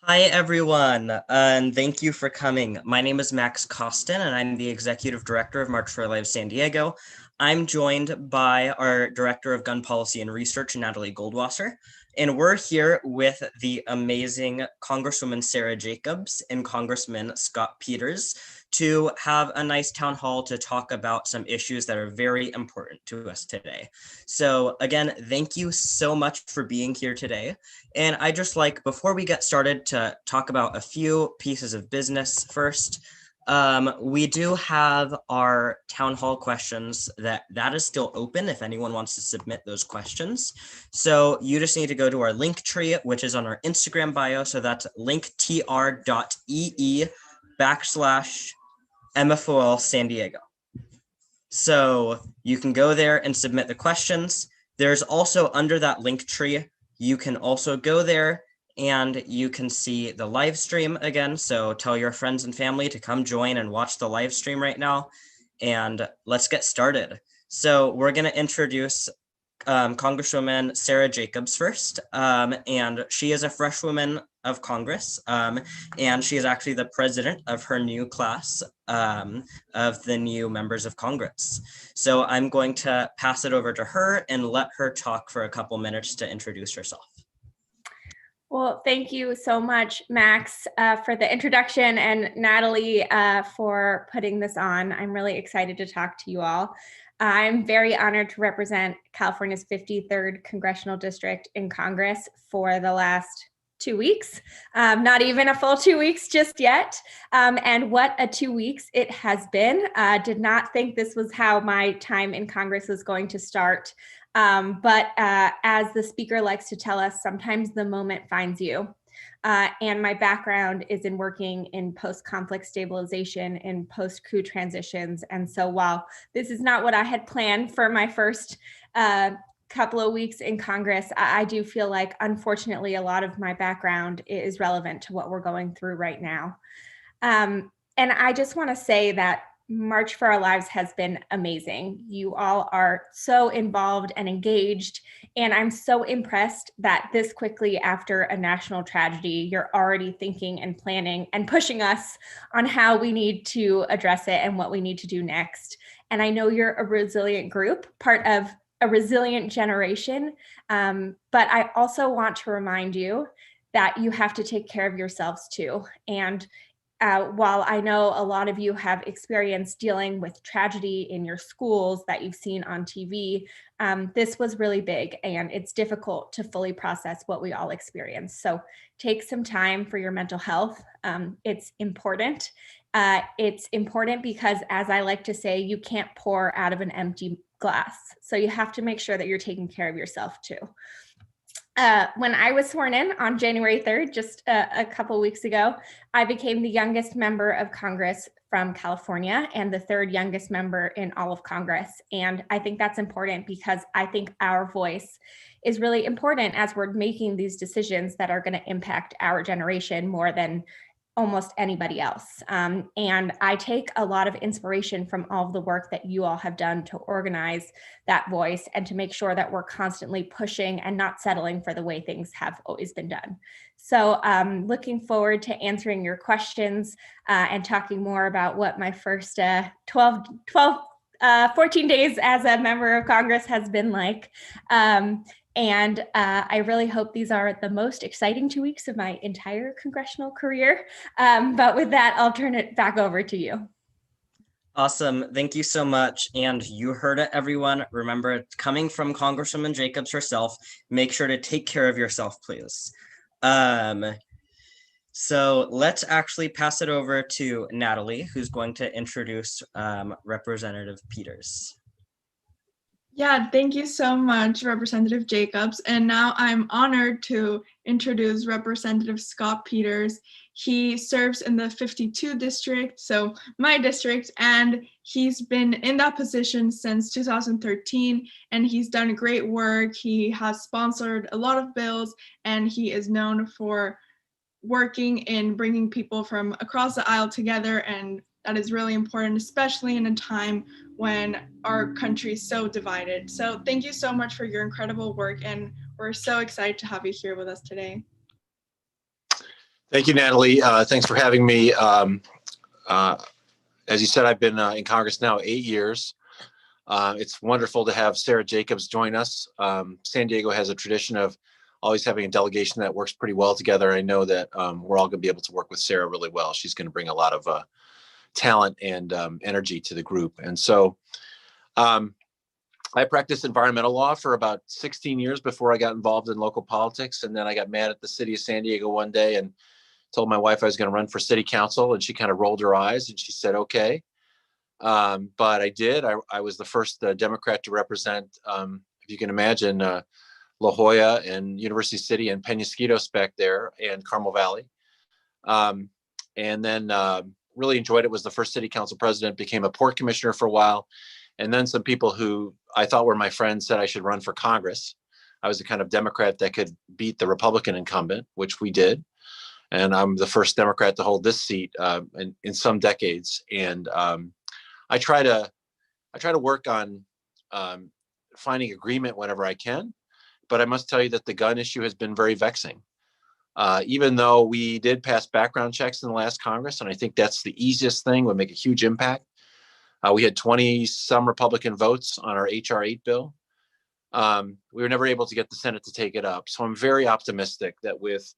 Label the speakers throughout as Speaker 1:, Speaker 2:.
Speaker 1: Hi, everyone, and thank you for coming. My name is Max Costin, and I'm the Executive Director of March for Our Lives San Diego. I'm joined by our Director of Gun Policy and Research, Natalie Goldwasser, and we're here with the amazing Congresswoman Sara Jacobs and Congressman Scott Peters to have a nice town hall to talk about some issues that are very important to us today. So again, thank you so much for being here today. And I just like, before we get started, to talk about a few pieces of business first. We do have our town hall questions that is still open if anyone wants to submit those questions. So you just need to go to our link tree, which is on our Instagram bio. So that's linktr.ee/MFOL San Diego. So you can go there and submit the questions. There's also, under that link tree, you can also go there and you can see the live stream again. So tell your friends and family to come join and watch the live stream right now. And let's get started. So we're going to introduce Congresswoman Sara Jacobs first. And she is a freshwoman of Congress. And she is actually the president of her new class of the new members of Congress. So I'm going to pass it over to her and let her talk for a couple minutes to introduce herself.
Speaker 2: Well, thank you so much, Max, for the introduction, and Natalie for putting this on. I'm really excited to talk to you all. I'm very honored to represent California's 53rd Congressional District in Congress for the last 2 weeks, not even a full 2 weeks just yet. And what a 2 weeks it has been. Did not think this was how my time in Congress was going to start. But as the speaker likes to tell us, sometimes the moment finds you. And my background is in working in post-conflict stabilization and post-coup transitions. And so while this is not what I had planned for my first couple of weeks in Congress, I do feel like, unfortunately, a lot of my background is relevant to what we're going through right now. And I just want to say that March for Our Lives has been amazing. You all are so involved and engaged, and I'm so impressed that this quickly after a national tragedy, you're already thinking and planning and pushing us on how we need to address it and what we need to do next. And I know you're a resilient group, part of a resilient generation, but I also want to remind you that you have to take care of yourselves too. And while I know a lot of you have experienced dealing with tragedy in your schools that you've seen on TV, this was really big, and it's difficult to fully process what we all experience. So take some time for your mental health. It's important. It's important because, as I like to say, you can't pour out of an empty glass. So you have to make sure that you're taking care of yourself too. When I was sworn in on January 3rd, just a couple weeks ago, I became the youngest member of Congress from California and the third youngest member in all of Congress. And I think that's important because I think our voice is really important as we're making these decisions that are going to impact our generation more than almost anybody else. And I take a lot of inspiration from all of the work that you all have done to organize that voice and to make sure that we're constantly pushing and not settling for the way things have always been done. So looking forward to answering your questions and talking more about what my first 14 days as a member of Congress has been like. And I really hope these are the most exciting 2 weeks of my entire congressional career. But with that, I'll turn it back over to you.
Speaker 1: Awesome. Thank you so much. And you heard it, everyone. Remember, it's coming from Congresswoman Jacobs herself. Make sure to take care of yourself, please. So let's actually pass it over to Natalie, who's going to introduce Representative Peters.
Speaker 3: Yeah, thank you so much, Representative Jacobs. And now I'm honored to introduce Representative Scott Peters. He serves in the 52 district, so my district, and he's been in that position since 2013, and he's done great work. He has sponsored a lot of bills, and he is known for working in bringing people from across the aisle together, and that is really important, especially in a time when our country is so divided. So thank you so much for your incredible work, and we're so excited to have you here with us today.
Speaker 4: Thank you, Natalie. Thanks for having me. As you said, I've been in Congress now 8 years. It's wonderful to have Sara Jacobs join us. San Diego has a tradition of always having a delegation that works pretty well together. I know that we're all going to be able to work with Sara really well. She's going to bring a lot of talent and energy to the group. And so I practiced environmental law for about 16 years before I got involved in local politics. And then I got mad at the city of San Diego one day and told my wife I was going to run for city council. And she kind of rolled her eyes and she said, okay. But I did. I was the first Democrat to represent, if you can imagine, La Jolla and University City and Penasquitos back there and Carmel Valley. And then really enjoyed it, was the first city council president, became a port commissioner for a while. And then some people who I thought were my friends said I should run for Congress. I was the kind of Democrat that could beat the Republican incumbent, which we did. And I'm the first Democrat to hold this seat in some decades. And I try to work on finding agreement whenever I can. But I must tell you that the gun issue has been very vexing. Even though we did pass background checks in the last Congress, and I think that's the easiest thing, would make a huge impact. We had 20 some Republican votes on our HR 8 bill. We were never able to get the Senate to take it up. So I'm very optimistic that with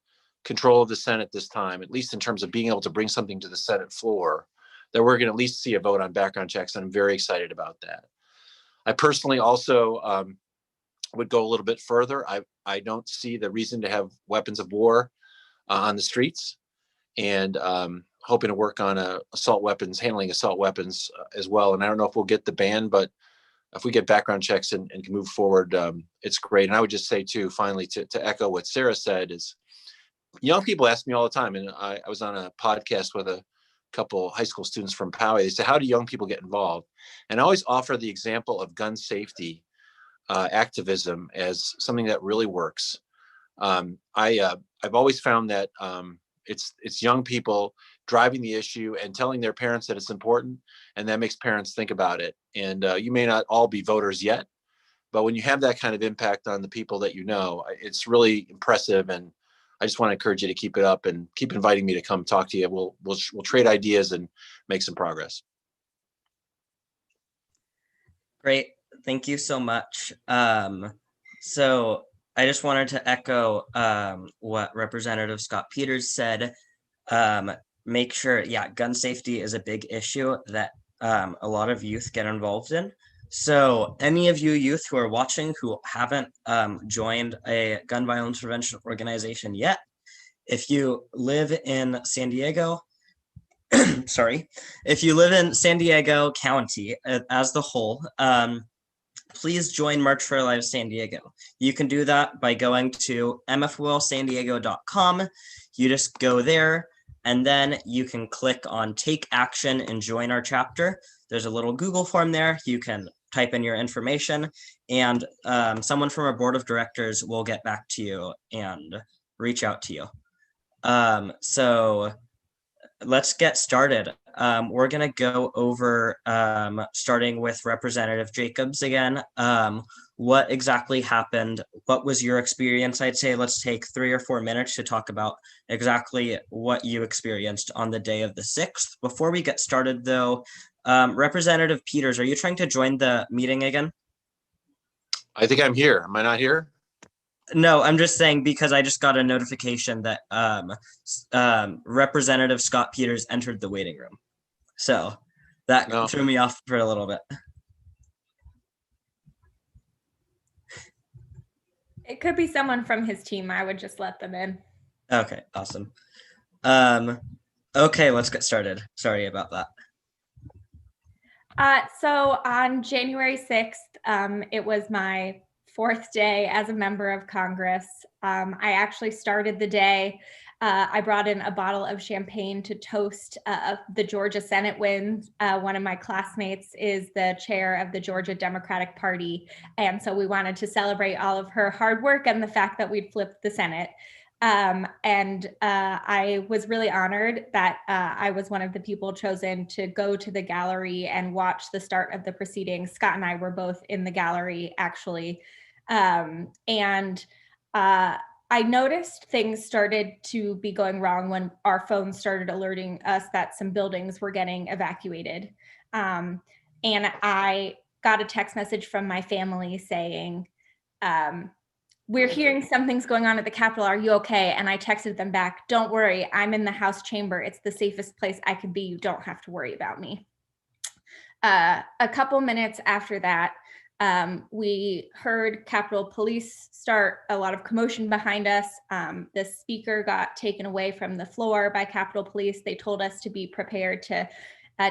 Speaker 4: control of the Senate this time, at least in terms of being able to bring something to the Senate floor, that we're going to at least see a vote on background checks. And I'm very excited about that. I personally also would go a little bit further. I don't see the reason to have weapons of war on the streets, and hoping to work on handling assault weapons as well. And I don't know if we'll get the ban, but if we get background checks and can move forward, it's great. And I would just say too, finally, to echo what Sara said, is young people ask me all the time, and I was on a podcast with a couple high school students from Poway. They say, how do young people get involved? And I always offer the example of gun safety activism as something that really works. I've always found that it's young people driving the issue and telling their parents that it's important, and that makes parents think about it. And you may not all be voters yet, but when you have that kind of impact on the people that you know, it's really impressive. And I just want to encourage you to keep it up and keep inviting me to come talk to you. We'll trade ideas and make some progress.
Speaker 1: Great. Thank you so much. So I just wanted to echo what Representative Scott Peters said. Make sure, gun safety is a big issue that a lot of youth get involved in. So any of you youth who are watching who haven't joined a gun violence prevention organization yet, if you live in San Diego, if you live in San Diego County as the whole, please join March for Our Lives San Diego. You can do that by going to mfwellsandiego.com. You just go there, and then you can click on Take Action and join our chapter. There's a little Google form there. You can type in your information, and someone from our board of directors will get back to you and reach out to you. So let's get started. We're going to go over, starting with Representative Jacobs again. What exactly happened? What was your experience? I'd say let's take 3 or 4 minutes to talk about exactly what you experienced on the day of the 6th. Before we get started, though, Representative Peters, are you trying to join the meeting again?
Speaker 4: I think I'm here. Am I not here?
Speaker 1: No, I'm just saying because I just got a notification that Representative Scott Peters entered the waiting room. So that threw me off for a little bit.
Speaker 2: It could be someone from his team. I would just let them in.
Speaker 1: Okay, awesome. Okay, let's get started. Sorry about that.
Speaker 2: So on January 6th, it was my 4th day as a member of Congress. I actually started the day. I brought in a bottle of champagne to toast the Georgia Senate win. One of my classmates is the chair of the Georgia Democratic Party. And so we wanted to celebrate all of her hard work and the fact that we'd flipped the Senate. I was really honored that I was one of the people chosen to go to the gallery and watch the start of the proceedings. Scott and I were both in the gallery, actually. I noticed things started to be going wrong when our phones started alerting us that some buildings were getting evacuated. And I got a text message from my family saying, we're hearing something's going on at the Capitol. Are you okay? And I texted them back, don't worry, I'm in the House chamber. It's the safest place I could be. You don't have to worry about me. A couple minutes after that, we heard Capitol Police start a lot of commotion behind us. The speaker got taken away from the floor by Capitol Police. They told us to be prepared to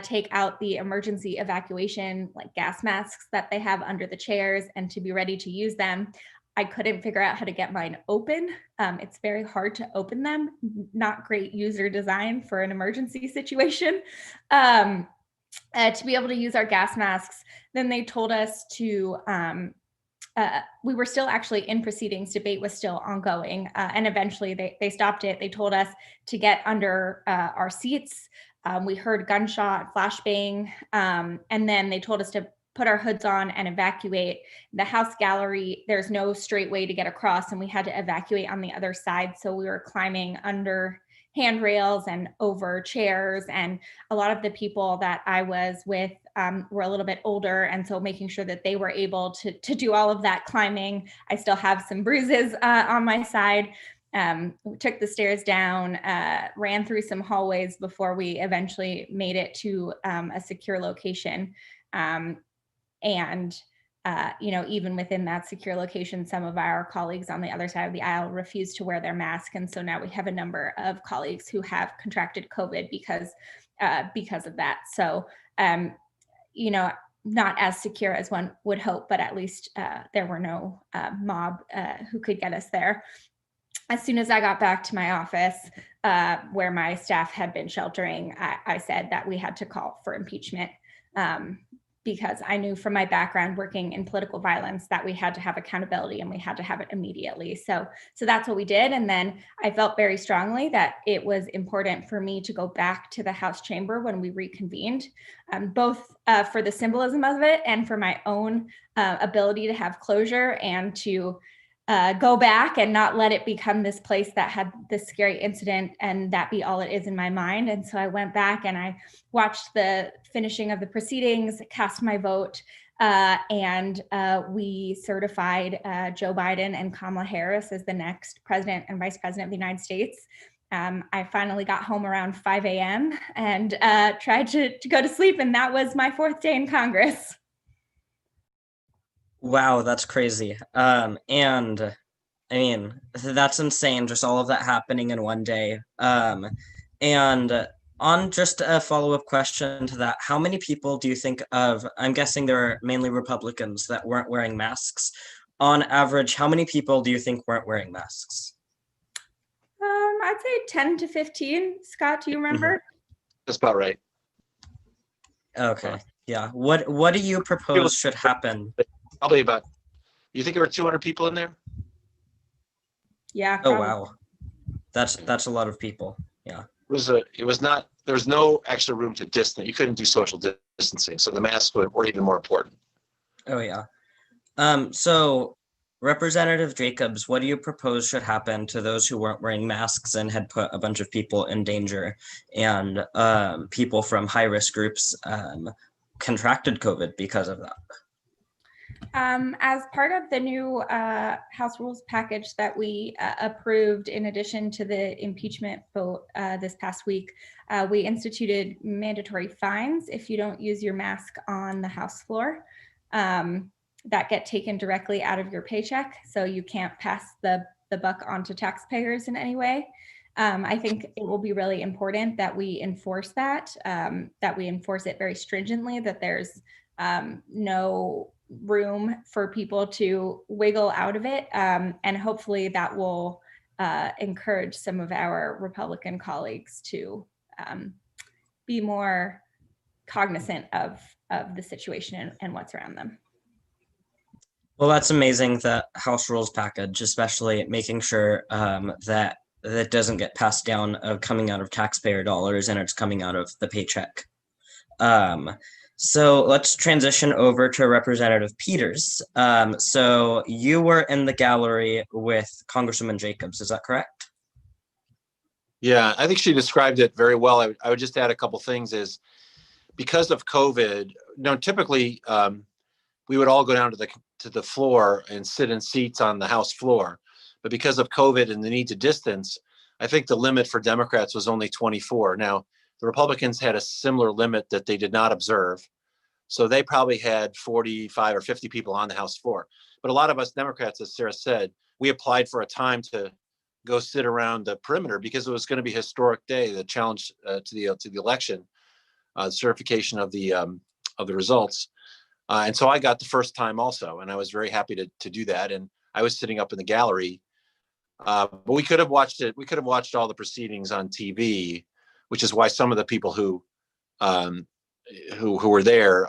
Speaker 2: take out the emergency evacuation, like gas masks that they have under the chairs, and to be ready to use them. I couldn't figure out how to get mine open. It's very hard to open them. Not great user design for an emergency situation. To be able to use our gas masks. Then they told us to, we were still actually in proceedings, debate was still ongoing, and eventually they stopped it. They told us to get under our seats. We heard gunshot, flashbang, and then they told us to put our hoods on and evacuate. The House gallery, there's no straight way to get across, and we had to evacuate on the other side. So we were climbing under handrails and over chairs, and a lot of the people that I was with were a little bit older, and so making sure that they were able to do all of that climbing. I still have some bruises on my side. We took the stairs down, ran through some hallways before we eventually made it to a secure location. Even within that secure location, some of our colleagues on the other side of the aisle refused to wear their mask. And so now we have a number of colleagues who have contracted COVID because of that. So, not as secure as one would hope, but at least there were no mob who could get us there. As soon as I got back to my office, where my staff had been sheltering, I said that we had to call for impeachment. Because I knew from my background working in political violence that we had to have accountability and we had to have it immediately. So that's what we did. And then I felt very strongly that it was important for me to go back to the House chamber when we reconvened, both for the symbolism of it and for my own ability to have closure and to go back and not let it become this place that had this scary incident and that be all it is in my mind. And so I went back and I watched the finishing of the proceedings, cast my vote, and we certified Joe Biden and Kamala Harris as the next president and vice president of the United States. I finally got home around 5 a.m. and tried to go to sleep, and that was my fourth day in Congress.
Speaker 1: Wow, that's crazy. And I mean, that's insane, just all of that happening in one day. And on just a follow-up question to that, how many people do you think of, I'm guessing there are mainly Republicans that weren't wearing masks. On average, how many people do you think weren't wearing masks?
Speaker 2: I'd say 10 to 15. Scott, do you remember?
Speaker 4: That's about right.
Speaker 1: Okay, yeah. What do you propose should happen?
Speaker 4: Probably about, you think there were 200 people in there?
Speaker 2: Yeah.
Speaker 1: Oh, wow. That's a lot of people. Yeah.
Speaker 4: There's no extra room to distance. You couldn't do social distancing. So the masks were even more important.
Speaker 1: Oh, yeah. So Representative Jacobs, what do you propose should happen to those who weren't wearing masks and had put a bunch of people in danger, and people from high-risk groups contracted COVID because of that?
Speaker 2: As part of the new House Rules package that we approved, in addition to the impeachment vote this past week, we instituted mandatory fines if you don't use your mask on the House floor that get taken directly out of your paycheck. So you can't pass the buck onto taxpayers in any way. I think it will be really important that we enforce that we enforce it very stringently, that there's no room for people to wiggle out of it. And hopefully that will encourage some of our Republican colleagues to be more cognizant of the situation and what's around them.
Speaker 1: Well, that's amazing, that House Rules package, especially making sure that doesn't get passed down coming out of taxpayer dollars and it's coming out of the paycheck. So let's transition over to Representative Peters. So you were in the gallery with Congresswoman Jacobs, is that correct?
Speaker 4: Yeah, I think she described it very well. I would just add a couple things is because of COVID, typically we would all go down to the floor and sit in seats on the House floor. But because of COVID and the need to distance, I think the limit for Democrats was only 24. Now, the Republicans had a similar limit that they did not observe. So they probably had 45 or 50 people on the House floor. But a lot of us Democrats, as Sarah said, we applied for a time to go sit around the perimeter because it was going to be a historic day, the challenge to the election, certification of the results. And so I got the first time also, and I was very happy to do that. And I was sitting up in the gallery, but we could have watched it. We could have watched all the proceedings on TV, which is why some of the people who were there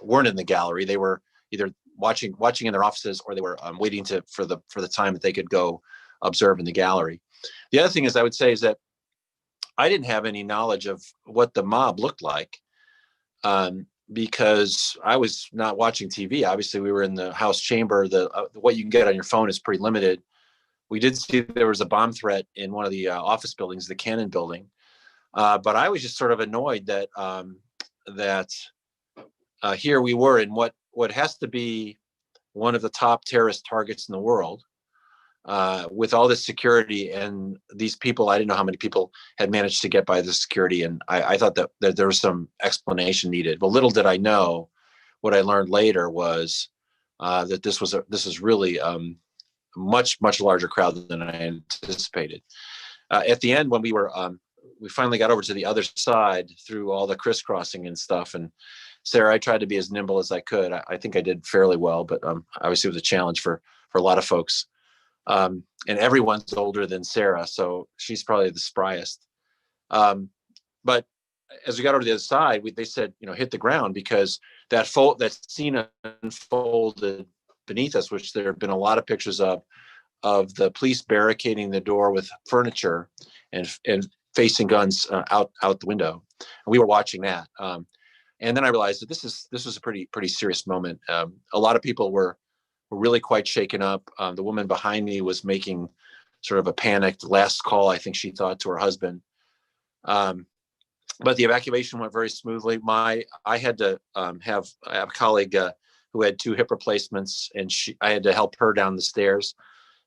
Speaker 4: weren't in the gallery. They were either watching in their offices, or they were waiting for the time that they could go observe in the gallery. The other thing is, I would say, is that I didn't have any knowledge of what the mob looked like. Because I was not watching TV. Obviously, we were in the House chamber. What you can get on your phone is pretty limited. We did see there was a bomb threat in one of the office buildings, the Cannon building. But I was just sort of annoyed that here we were in what has to be one of the top terrorist targets in the world, with all this security and these people. I didn't know how many people had managed to get by the security, and I thought that there was some explanation needed. But little did I know, what I learned later was that this is really much larger crowd than I anticipated. At the end, when we finally got over to the other side through all the crisscrossing and stuff, and Sarah, I tried to be as nimble as I could. I think I did fairly well, but obviously it was a challenge for a lot of folks. And everyone's older than Sarah, so she's probably the spryest. But as we got over to the other side, they said, hit the ground, because that scene unfolded beneath us, which there have been a lot of pictures of the police barricading the door with furniture and facing guns out the window. And we were watching that. And then I realized that this was a pretty serious moment. A lot of people were really quite shaken up. The woman behind me was making sort of a panicked last call, I think she thought, to her husband. But the evacuation went very smoothly. I had to have a colleague who had 2 hip replacements, and I had to help her down the stairs.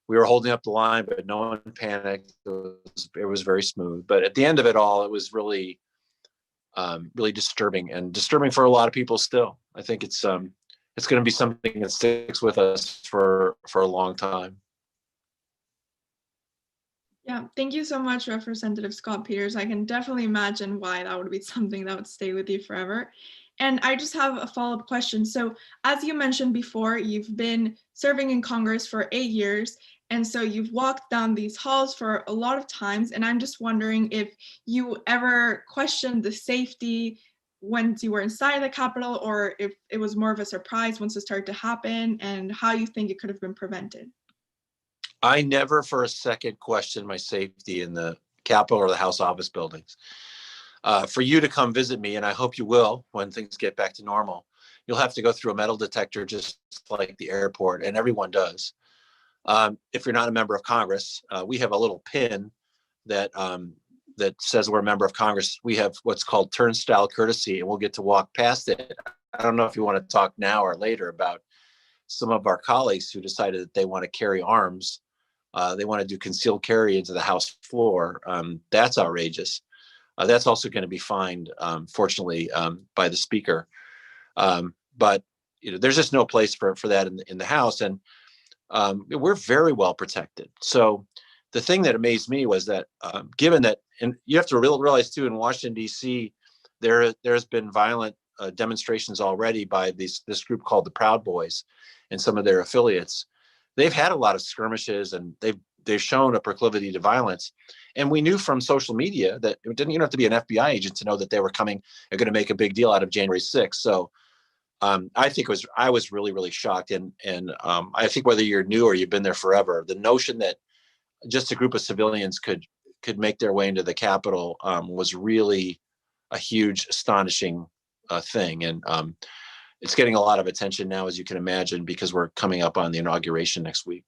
Speaker 4: We were holding up the line, but no one panicked. It was very smooth. But at the end of it all, it was really, really disturbing for a lot of people still. I think it's going to be something that sticks with us for a long time.
Speaker 3: Yeah, thank you so much, Representative Scott Peters. I can definitely imagine why that would be something that would stay with you forever. And I just have a follow-up question. So as you mentioned before, you've been serving in Congress for 8 years. And so you've walked down these halls for a lot of times. And I'm just wondering if you ever questioned the safety once you were inside the Capitol, or if it was more of a surprise once it started to happen, and how you think it could have been prevented.
Speaker 4: I never for a second questioned my safety in the Capitol or the House office buildings. For you to come visit me, and I hope you will when things get back to normal, you'll have to go through a metal detector just like the airport, and everyone does. If you're not a member of Congress, we have a little pin that says we're a member of Congress. We have what's called turnstile courtesy, and we'll get to walk past it. I don't know if you want to talk now or later about some of our colleagues who decided that they want to carry arms. They want to do concealed carry into the House floor. That's outrageous. That's also going to be fined, fortunately, by the Speaker. But there's just no place for that in the House, and we're very well protected. So the thing that amazed me was that, given that, and you have to realize too, in Washington D.C., there's been violent demonstrations already by this group called the Proud Boys and some of their affiliates. They've had a lot of skirmishes, and they've shown a proclivity to violence. And we knew from social media that you don't have to be an FBI agent to know that they were going to make a big deal out of January 6th. So I think I was really, really shocked. And I think whether you're new or you've been there forever, the notion that just a group of civilians could make their way into the Capitol was really a huge, astonishing thing. And it's getting a lot of attention now, as you can imagine, because we're coming up on the inauguration next week.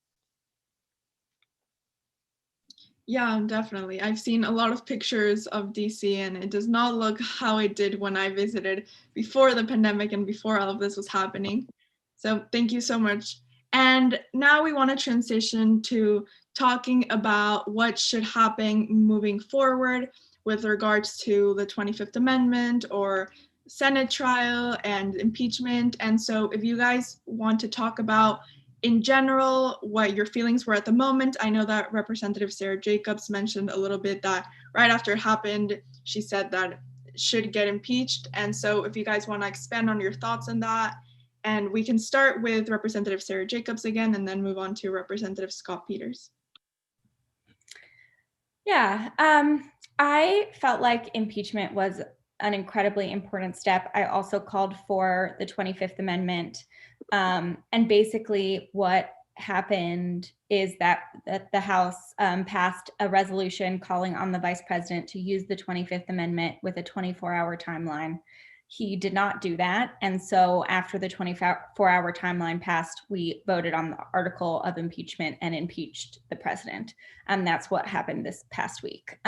Speaker 3: Yeah, definitely. I've seen a lot of pictures of DC, and it does not look how it did when I visited before the pandemic and before all of this was happening. So thank you so much. And now we want to transition to talking about what should happen moving forward with regards to the 25th Amendment or Senate trial and impeachment. And so if you guys want to talk about in general, what your feelings were at the moment. I know that Representative Sara Jacobs mentioned a little bit that right after it happened, she said that it should get impeached. And so if you guys want to expand on your thoughts on that, and we can start with Representative Sara Jacobs again, and then move on to Representative Scott Peters.
Speaker 2: Yeah, I felt like impeachment was an incredibly important step. I also called for the 25th Amendment. And basically what happened is that the House passed a resolution calling on the Vice President to use the 25th Amendment with a 24-hour timeline. He did not do that. And so after the 24-hour timeline passed, we voted on the article of impeachment and impeached the president. And that's what happened this past week.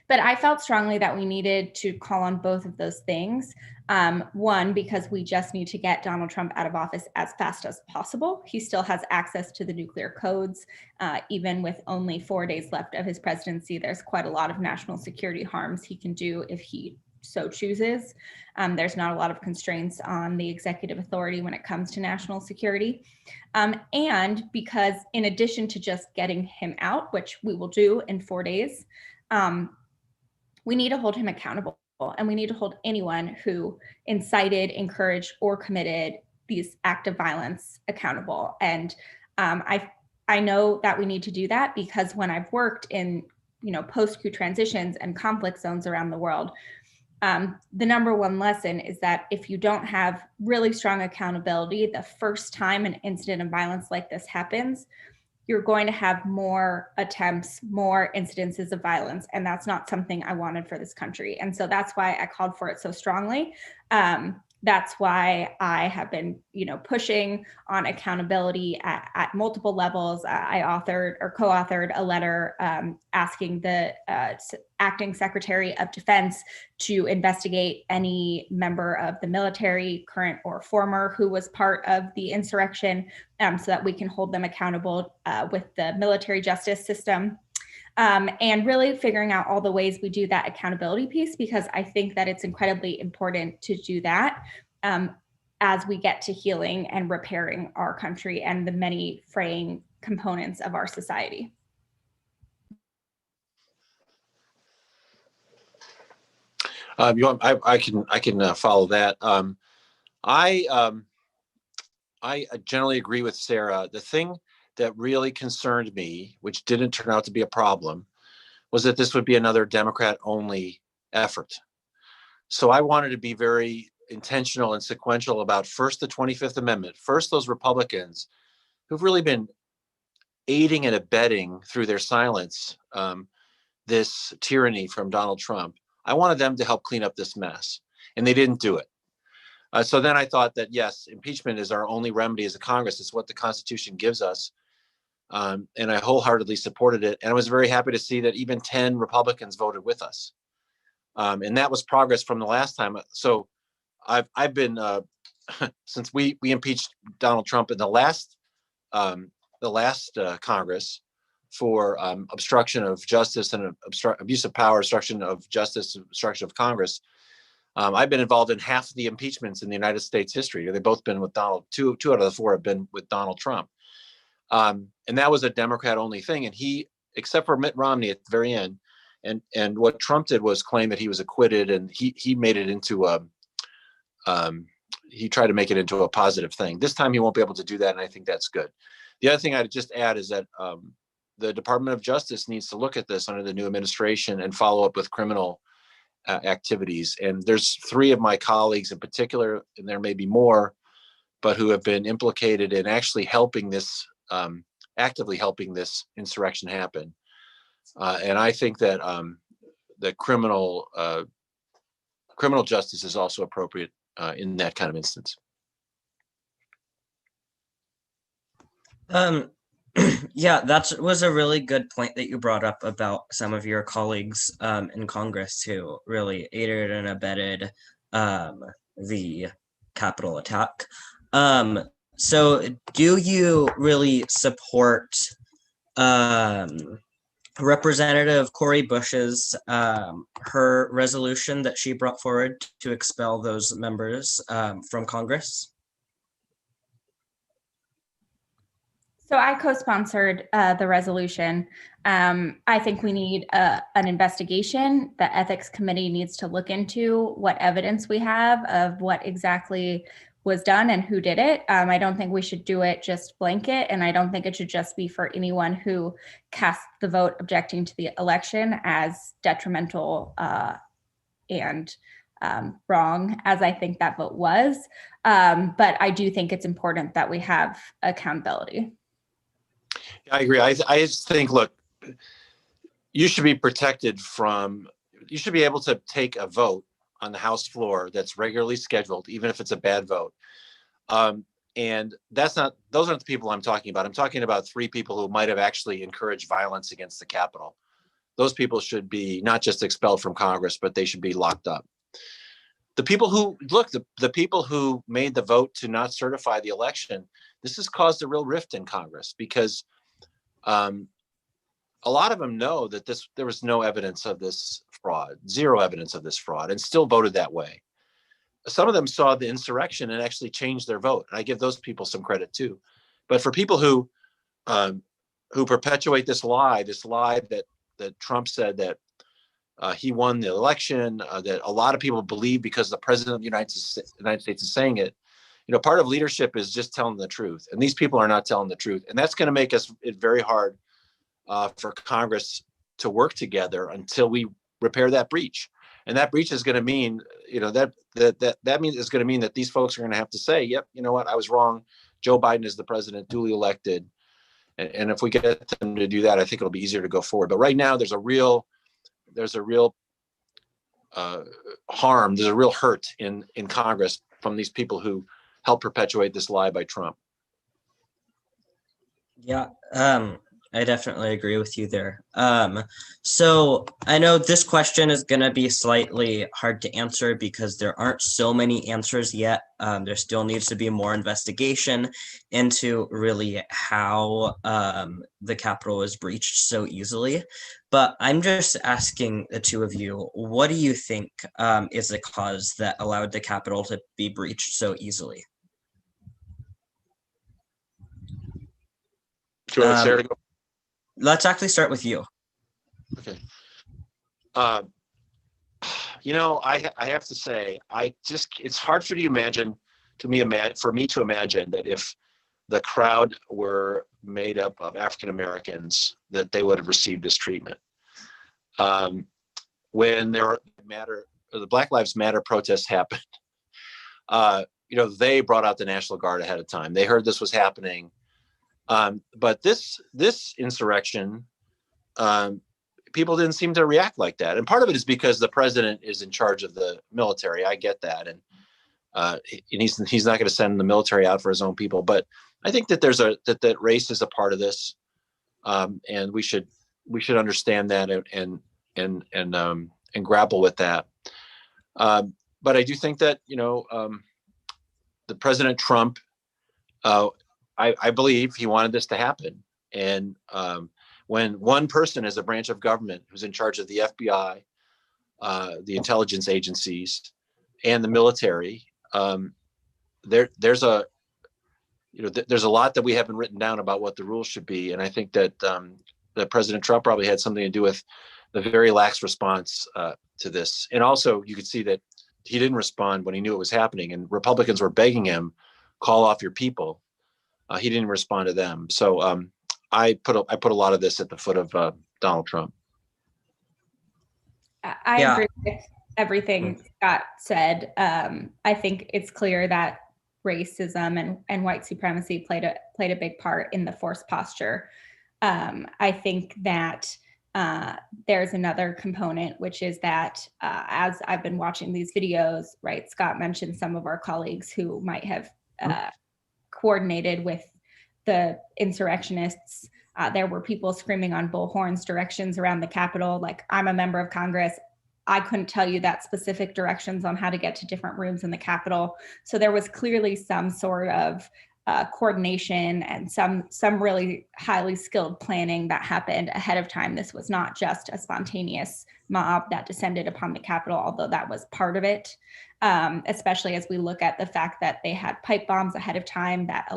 Speaker 2: But I felt strongly that we needed to call on both of those things. One, because we just need to get Donald Trump out of office as fast as possible. He still has access to the nuclear codes. Even with only 4 days left of his presidency, there's quite a lot of national security harms he can do if he so chooses. There's not a lot of constraints on the executive authority when it comes to national security. And because in addition to just getting him out, which we will do in 4 days, we need to hold him accountable, and we need to hold anyone who incited, encouraged, or committed these acts of violence accountable. And I know that we need to do that because when I've worked in post-coup transitions and conflict zones around the world, the number one lesson is that if you don't have really strong accountability the first time an incident of violence like this happens, you're going to have more attempts, more incidences of violence. And that's not something I wanted for this country. And so that's why I called for it so strongly. That's why I have been, pushing on accountability at multiple levels. I authored or co-authored a letter asking the acting Secretary of Defense to investigate any member of the military, current or former, who was part of the insurrection, so that we can hold them accountable with the military justice system. And really figuring out all the ways we do that accountability piece, because I think that it's incredibly important to do that as we get to healing and repairing our country and the many fraying components of our society.
Speaker 4: I can follow that. I generally agree with Sara. The thing that really concerned me, which didn't turn out to be a problem, was that this would be another Democrat-only effort. So I wanted to be very intentional and sequential about first the 25th Amendment, first those Republicans who've really been aiding and abetting through their silence this tyranny from Donald Trump. I wanted them to help clean up this mess, and they didn't do it. So then I thought that, yes, impeachment is our only remedy as a Congress. It's what the Constitution gives us. And I wholeheartedly supported it. And I was very happy to see that even 10 Republicans voted with us. And that was progress from the last time. So I've been, since we impeached Donald Trump in the last Congress for obstruction of justice and abuse of power, obstruction of justice, obstruction of Congress. I've been involved in half the impeachments in the United States history. They've both been with two out of the four have been with Donald Trump. And that was a Democrat-only thing. And he, except for Mitt Romney at the very end, and what Trump did was claim that he was acquitted, and he made it into he tried to make it into a positive thing. This time he won't be able to do that, and I think that's good. The other thing I'd just add is that the Department of Justice needs to look at this under the new administration and follow up with criminal activities. And there's 3 of my colleagues in particular, and there may be more, but who have been implicated in actually helping this, actively helping this insurrection happen. And I think that the criminal criminal justice is also appropriate in that kind of instance.
Speaker 1: Yeah, that was a really good point that you brought up about some of your colleagues in Congress who really aided and abetted the Capitol attack. So do you really support Representative Cori Bush's her resolution that she brought forward to expel those members from Congress?
Speaker 2: So I co-sponsored the resolution. I think we need an investigation. The ethics committee needs to look into what evidence we have of what exactly was done and who did it. I don't think we should do it just blanket, and I don't think it should just be for anyone who cast the vote objecting to the election as detrimental and wrong, as I think that vote was. But I do think it's important that we have accountability.
Speaker 4: I agree. I just think, look, you should be protected from, you should be able to take a vote on the House floor that's regularly scheduled, even if it's a bad vote. And those aren't the people I'm talking about. I'm talking about 3 people who might have actually encouraged violence against the Capitol. Those people should be not just expelled from Congress, but they should be locked up. The people who, look, the people who made the vote to not certify the election, this has caused a real rift in Congress because a lot of them know that there was no evidence of this fraud, zero evidence of this fraud, and still voted that way. Some of them saw the insurrection and actually changed their vote. And I give those people some credit too. But for people who perpetuate this lie that Trump said that he won the election, that a lot of people believe because the president of the United States is saying it, part of leadership is just telling the truth. And these people are not telling the truth. And that's going to make it very hard for Congress to work together until we repair that breach. And that breach is going to mean, that means it's going to mean that these folks are going to have to say, yep, you know what, I was wrong. Joe Biden is the president, duly elected. And if we get them to do that, I think it'll be easier to go forward. But right now, there's a real harm, there's a real hurt in Congress from these people who helped perpetuate this lie by Trump.
Speaker 1: Yeah, I definitely agree with you there. So I know this question is going to be slightly hard to answer because there aren't so many answers yet. There still needs to be more investigation into really how the Capitol was breached so easily. But I'm just asking the two of you, what do you think is the cause that allowed the Capitol to be breached so easily?
Speaker 4: Do you want Sarah to go?
Speaker 1: Let's actually start with you.
Speaker 4: Okay. I have to say, it's hard for me to imagine that if the crowd were made up of African Americans, that they would have received this treatment. When the Black Lives Matter protests happened, they brought out the National Guard ahead of time. They heard this was happening. But this insurrection, people didn't seem to react like that. And part of it is because the president is in charge of the military. I get that. And he's not going to send the military out for his own people. But I think that that race is a part of this. And we should understand that and grapple with that. But I do think that, the President Trump, I believe he wanted this to happen. And when one person is a branch of government who's in charge of the FBI, the intelligence agencies, and the military, there's a lot that we haven't written down about what the rules should be. And I think that that President Trump probably had something to do with the very lax response to this. And also, you could see that he didn't respond when he knew it was happening, and Republicans were begging him, call off your people. He didn't respond to them. So I put a lot of this at the foot of Donald Trump.
Speaker 2: I agree with everything Scott said. I think it's clear that racism and white supremacy played a big part in the forced posture. I think that there's another component, which is that as I've been watching these videos, right, Scott mentioned some of our colleagues who might have coordinated with the insurrectionists. There were people screaming on bullhorns directions around the Capitol, like, I'm a member of Congress. I couldn't tell you that specific directions on how to get to different rooms in the Capitol. So there was clearly some sort of coordination and some really highly skilled planning that happened ahead of time. This was not just a spontaneous mob that descended upon the Capitol, although that was part of it, especially as we look at the fact that they had pipe bombs ahead of time that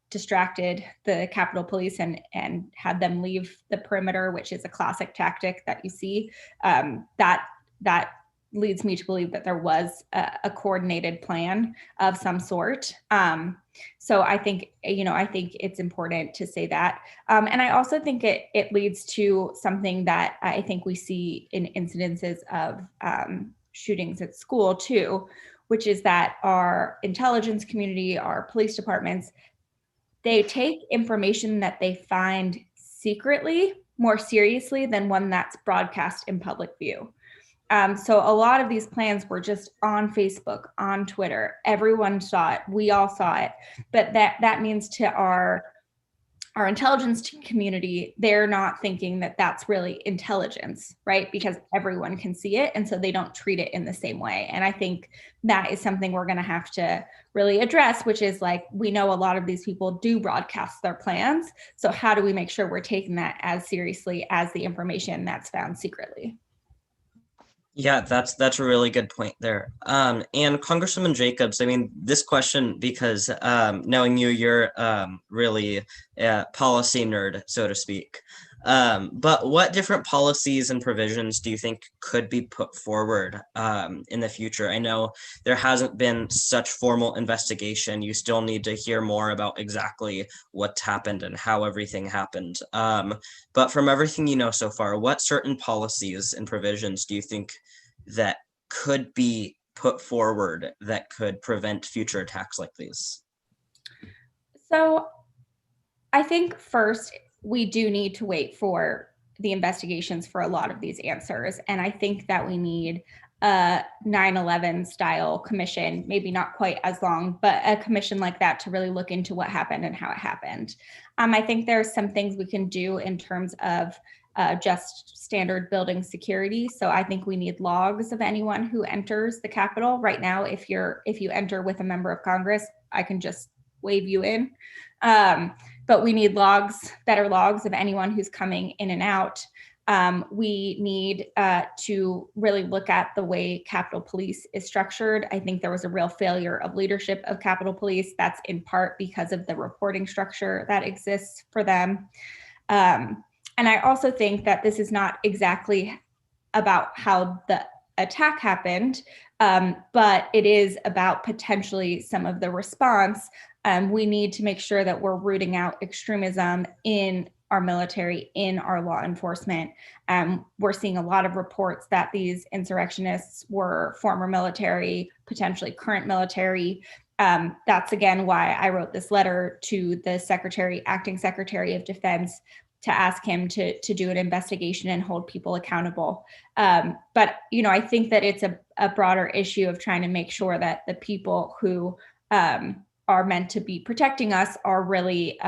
Speaker 2: distracted the Capitol Police and had them leave the perimeter, which is a classic tactic that you see. That leads me to believe that there was a coordinated plan of some sort. So I think it's important to say that. And I also think it leads to something that I think we see in incidences of shootings at school too, which is that our intelligence community, our police departments, they take information that they find secretly more seriously than one that's broadcast in public view. So a lot of these plans were just on Facebook, on Twitter. Everyone saw it. We all saw it. But that means to our intelligence community, they're not thinking that that's really intelligence, right? Because everyone can see it. And so they don't treat it in the same way. And I think that is something we're going to have to really address, which is like, we know a lot of these people do broadcast their plans. So how do we make sure we're taking that as seriously as the information that's found secretly?
Speaker 1: Yeah, that's a really good point there. And Congresswoman Jacobs, I mean, this question, because knowing you're really a policy nerd, so to speak. But what different policies and provisions do you think could be put forward in the future? I know there hasn't been such formal investigation. You still need to hear more about exactly what's happened and how everything happened. But from everything you know so far, what certain policies and provisions do you think that could be put forward that could prevent future attacks like these?
Speaker 2: So I think first, we do need to wait for the investigations for a lot of these answers. And I think that we need a 9/11 style commission, maybe not quite as long, but a commission like that to really look into what happened and how it happened. I think there's some things we can do in terms of just standard building security. So I think we need logs of anyone who enters the Capitol. Right now, if you enter with a member of Congress, I can just wave you in. But we need better logs of anyone who's coming in and out. We need to really look at the way Capitol Police is structured. I think there was a real failure of leadership of Capitol Police. That's in part because of the reporting structure that exists for them. And I also think that this is not exactly about how the attack happened, but it is about potentially some of the response. We need to make sure that we're rooting out extremism in our military, in our law enforcement. We're seeing a lot of reports that these insurrectionists were former military, potentially current military. That's again why I wrote this letter to the acting Secretary of Defense to ask him to do an investigation and hold people accountable. But I think that it's a broader issue of trying to make sure that the people who are meant to be protecting us are really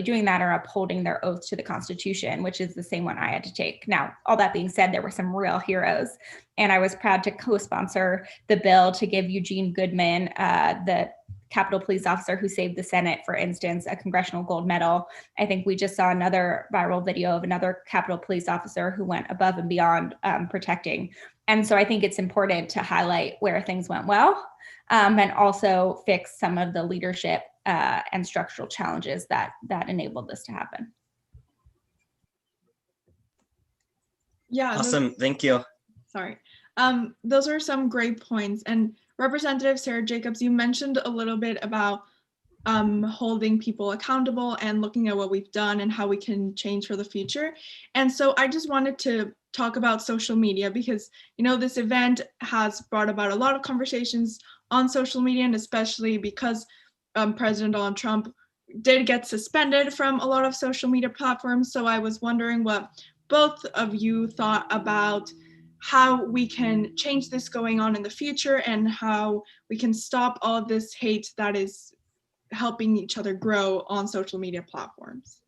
Speaker 2: doing that, or upholding their oath to the Constitution, which is the same one I had to take. Now, all that being said, there were some real heroes, and I was proud to co-sponsor the bill to give Eugene Goodman, the Capitol Police officer who saved the Senate, for instance, a Congressional Gold Medal. I think we just saw another viral video of another Capitol Police officer who went above and beyond protecting. And so I think it's important to highlight where things went well, and also fix some of the leadership and structural challenges that enabled this to happen.
Speaker 3: Yeah.
Speaker 1: Awesome. Thank you.
Speaker 3: Sorry. Those are some great points. And Representative Sara Jacobs, you mentioned a little bit about holding people accountable and looking at what we've done and how we can change for the future. And so I just wanted to talk about social media because, this event has brought about a lot of conversations on social media, and especially because President Donald Trump did get suspended from a lot of social media platforms. So I was wondering what both of you thought about how we can change this going on in the future and how we can stop all this hate that is helping each other grow on social media platforms.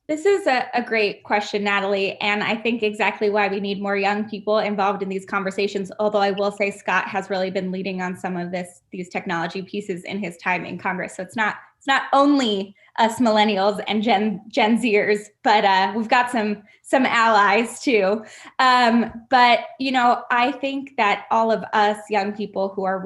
Speaker 2: This is a great question, Natalie, and I think exactly why we need more young people involved in these conversations. Although I will say Scott has really been leading on some of these technology pieces in his time in Congress. So it's not only us millennials and Gen Zers, but we've got some allies too. But I think that all of us young people who are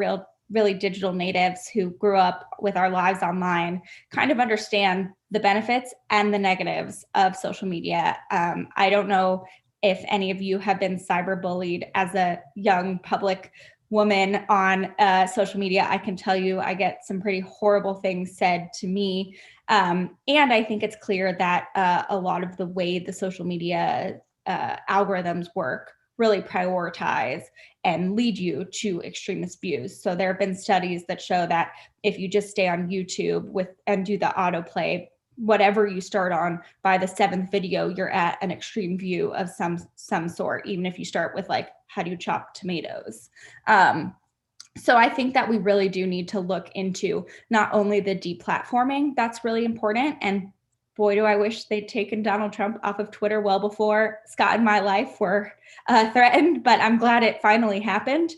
Speaker 2: really digital natives who grew up with our lives online kind of understand the benefits and the negatives of social media. I don't know if any of you have been cyberbullied as a young public woman on social media. I can tell you I get some pretty horrible things said to me. And I think it's clear that a lot of the way the social media algorithms work really prioritize and lead you to extremist views. So there have been studies that show that if you just stay on YouTube and do the autoplay, whatever you start on, by the 7th video, you're at an extreme view of some sort, even if you start with like, how do you chop tomatoes? So I think that we really do need to look into not only the deplatforming, that's really important. And boy, do I wish they'd taken Donald Trump off of Twitter well before Scott and my life were threatened, but I'm glad it finally happened.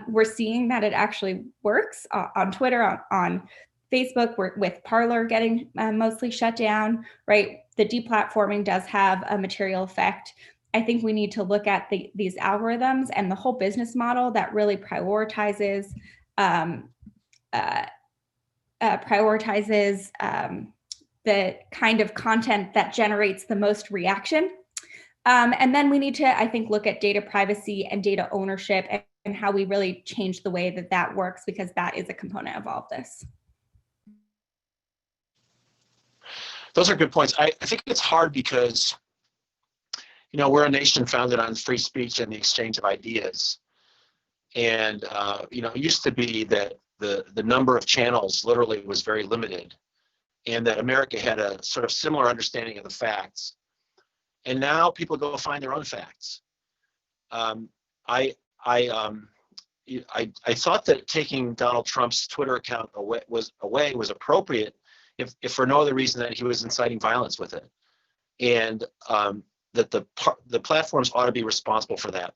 Speaker 2: We're seeing that it actually works on Twitter, on Facebook, with Parler getting mostly shut down, right? The deplatforming does have a material effect. I think we need to look at these algorithms and the whole business model that really prioritizes the kind of content that generates the most reaction. And then we need to, I think, look at data privacy and data ownership and how we really change the way that works, because that is a component of all of this.
Speaker 4: Those are good points. I think it's hard because, we're a nation founded on free speech and the exchange of ideas. And, it used to be that the number of channels literally was very limited, and that America had a sort of similar understanding of the facts. And now people go find their own facts. I thought that taking Donald Trump's Twitter account away was appropriate, if for no other reason than he was inciting violence with it, and that the platforms ought to be responsible for that.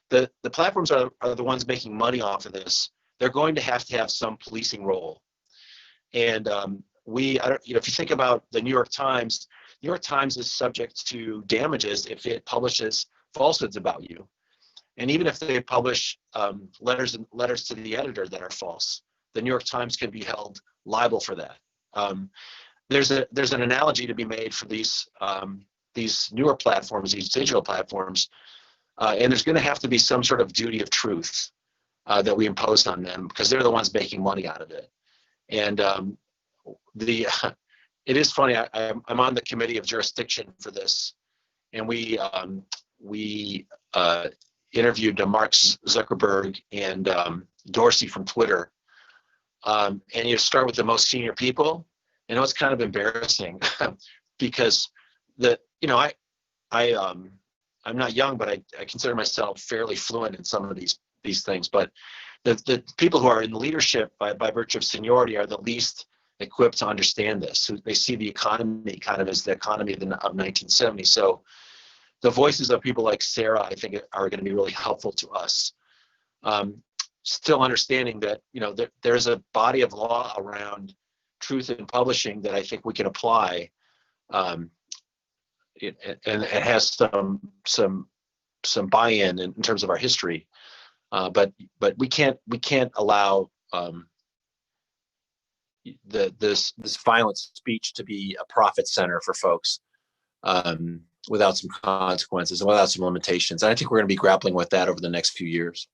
Speaker 4: The platforms are the ones making money off of this. They're going to have some policing role, and if you think about the New York Times is subject to damages if it publishes falsehoods about you. And even if they publish letters to the editor that are false, the New York Times can be held liable for that. There's an analogy to be made for these newer platforms, these digital platforms, and there's going to have to be some sort of duty of truth that we impose on them, because they're the ones making money out of it. And it is funny. I'm on the committee of jurisdiction for this, and we interviewed Mark Zuckerberg and Dorsey from Twitter, and you start with the most senior people. It's kind of embarrassing because I'm not young, but I consider myself fairly fluent in some of these things. But the people who are in leadership by virtue of seniority are the least equipped to understand this. So they see the economy kind of as the economy of 1970. So the voices of people like Sara, I think, are going to be really helpful to us. Still understanding that there's a body of law around truth in publishing that I think we can apply, and it has some buy-in in terms of our history, but we can't allow this violent speech to be a profit center for folks without some consequences and without some limitations. And I think we're going to be grappling with that over the next few years.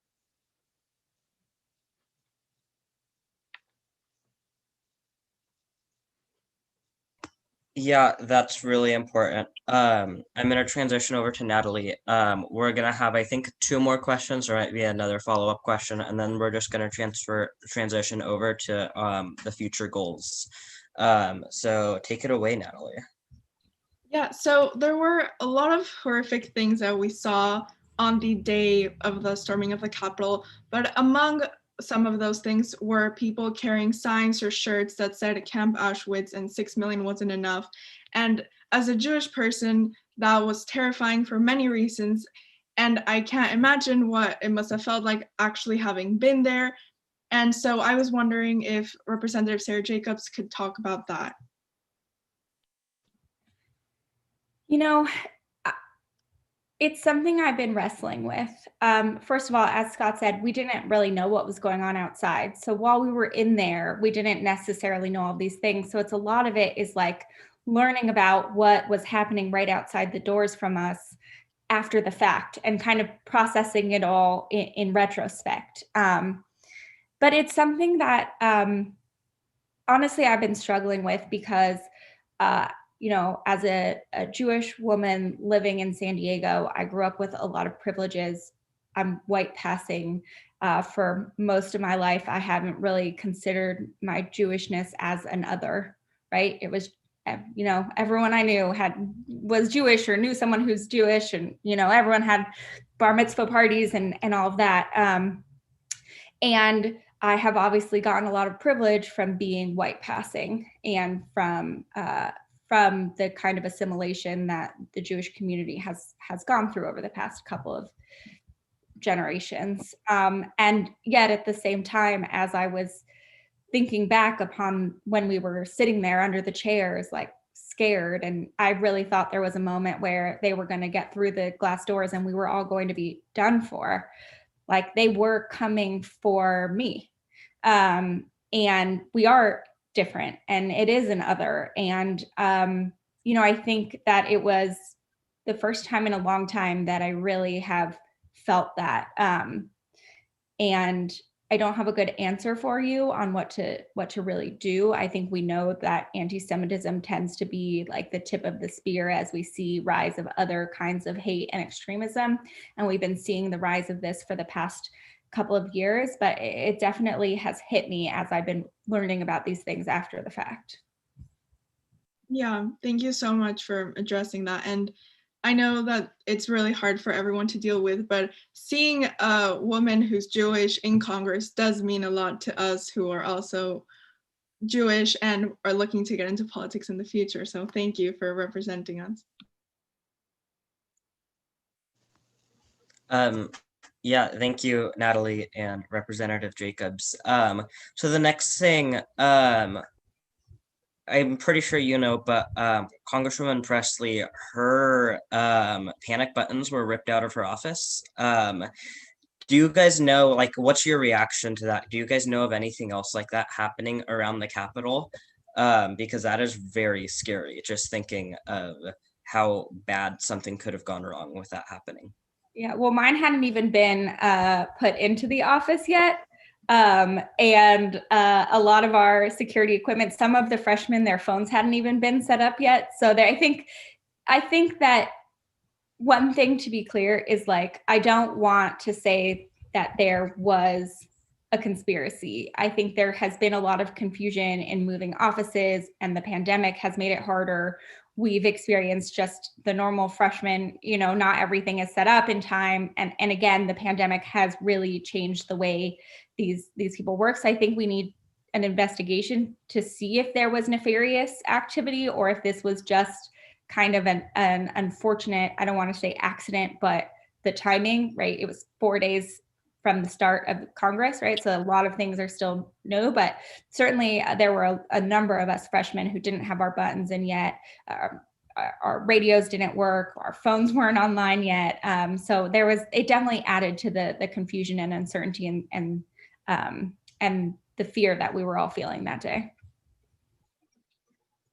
Speaker 1: Yeah, that's really important. I'm going to transition over to Natalie. We're going to have, I think, 2 more questions, or maybe another follow-up question, and then we're just going to transition over to the future goals. So take it away, Natalie.
Speaker 3: Yeah, so there were a lot of horrific things that we saw on the day of the storming of the Capitol, but among some of those things were people carrying signs or shirts that said Camp Auschwitz and 6 million wasn't enough. And as a Jewish person, that was terrifying for many reasons. And I can't imagine what it must have felt like actually having been there. And so I was wondering if Representative Sara Jacobs could talk about that.
Speaker 2: You know, it's something I've been wrestling with. First of all, as Scott said, we didn't really know what was going on outside. So while we were in there, we didn't necessarily know all these things. So it's a lot of it is like learning about what was happening right outside the doors from us after the fact and kind of processing it all in retrospect. But it's something that honestly I've been struggling with because as a Jewish woman living in San Diego, I grew up with a lot of privileges. I'm white passing for most of my life. I haven't really considered my Jewishness as an other, right? It was, everyone I knew was Jewish or knew someone who's Jewish, and everyone had bar mitzvah parties and all of that. And I have obviously gotten a lot of privilege from being white passing and from the kind of assimilation that the Jewish community has gone through over the past couple of generations. And yet at the same time, as I was thinking back upon when we were sitting there under the chairs, like scared, and I really thought there was a moment where they were going to get through the glass doors and we were all going to be done for. Like they were coming for me. And we are different and it is an other. And, I think that it was the first time in a long time that I really have felt that. And I don't have a good answer for you on what to really do. I think we know that anti-Semitism tends to be like the tip of the spear as we see rise of other kinds of hate and extremism. And we've been seeing the rise of this for the past couple of years, but it definitely has hit me as I've been learning about these things after the fact.
Speaker 3: Yeah, thank you so much for addressing that. And I know that it's really hard for everyone to deal with, but seeing a woman who's Jewish in Congress does mean a lot to us who are also Jewish and are looking to get into politics in the future. So thank you for representing us.
Speaker 1: Yeah, thank you, Natalie and Representative Jacobs. So the next thing, I'm pretty sure but Congresswoman Presley, her panic buttons were ripped out of her office. Do you guys know, like, what's your reaction to that? Do you guys know of anything else like that happening around the Capitol? Because that is very scary, just thinking of how bad something could have gone wrong with that happening.
Speaker 2: Yeah, well, mine hadn't even been put into the office yet. And a lot of our security equipment, some of the freshmen, their phones hadn't even been set up yet. So I think that one thing to be clear is like, I don't want to say that there was a conspiracy. I think there has been a lot of confusion in moving offices, and the pandemic has made it harder. We've experienced just the normal freshman, not everything is set up in time. And again, the pandemic has really changed the way these people work. So I think we need an investigation to see if there was nefarious activity or if this was just kind of an unfortunate, I don't want to say accident, but the timing, right? It was 4 days from the start of Congress, right? So a lot of things are still new, but certainly there were a number of us freshmen who didn't have our buttons in yet. Our radios didn't work, our phones weren't online yet. So it definitely added to the confusion and uncertainty and the fear that we were all feeling that day.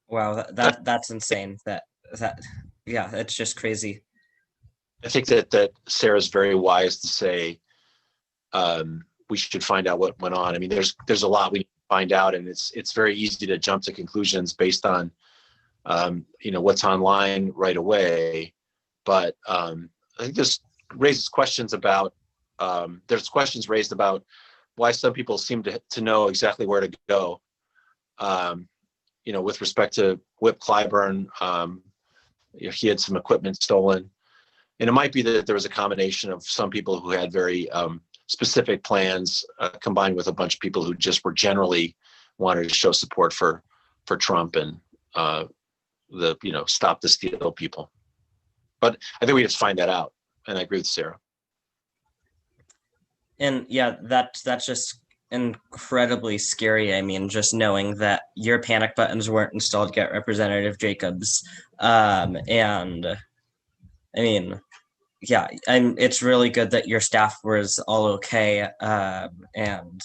Speaker 1: Wow, that's insane. Yeah, it's just crazy.
Speaker 4: I think that Sarah's very wise to say we should find out what went on. I mean, there's a lot we find out, and it's very easy to jump to conclusions based on what's online right away. But I think this raises questions about there's questions raised about why some people seem to know exactly where to go. with respect to Whip Clyburn, he had some equipment stolen. And it might be that there was a combination of some people who had very specific plans combined with a bunch of people who just were generally wanted to show support for Trump and stop the steal people. But I think we have to find that out. And I agree with Sarah.
Speaker 1: And yeah, that's just incredibly scary. I mean, just knowing that your panic buttons weren't installed to get Representative Jacobs. And I mean, yeah, it's really good that your staff was all okay. And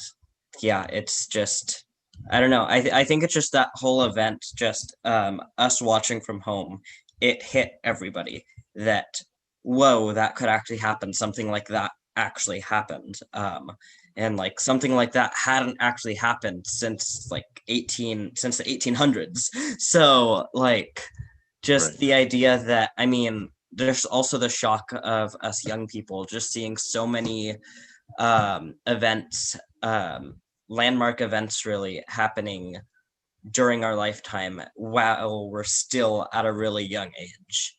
Speaker 1: yeah, it's just, I don't know. I think it's just that whole event, just us watching from home, it hit everybody that, whoa, that could actually happen. Something like that actually happened. And like something like that hadn't actually happened since the 1800s. So like just
Speaker 4: Right.
Speaker 1: the idea that, I mean, there's also the shock of us young people just seeing so many events, landmark events really happening during our lifetime while we're still at a really young age.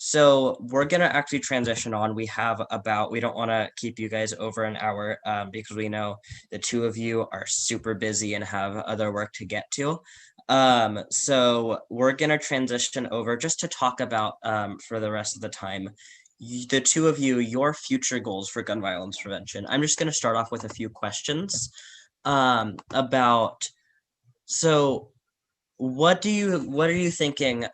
Speaker 1: So we're going to actually transition on. We don't want to keep you guys over an hour because we know the two of you are super busy and have other work to get to. So we're going to transition over just to talk about for the rest of the time, the two of you, your future goals for gun violence prevention. I'm just going to start off with a few questions about, so what are you thinking,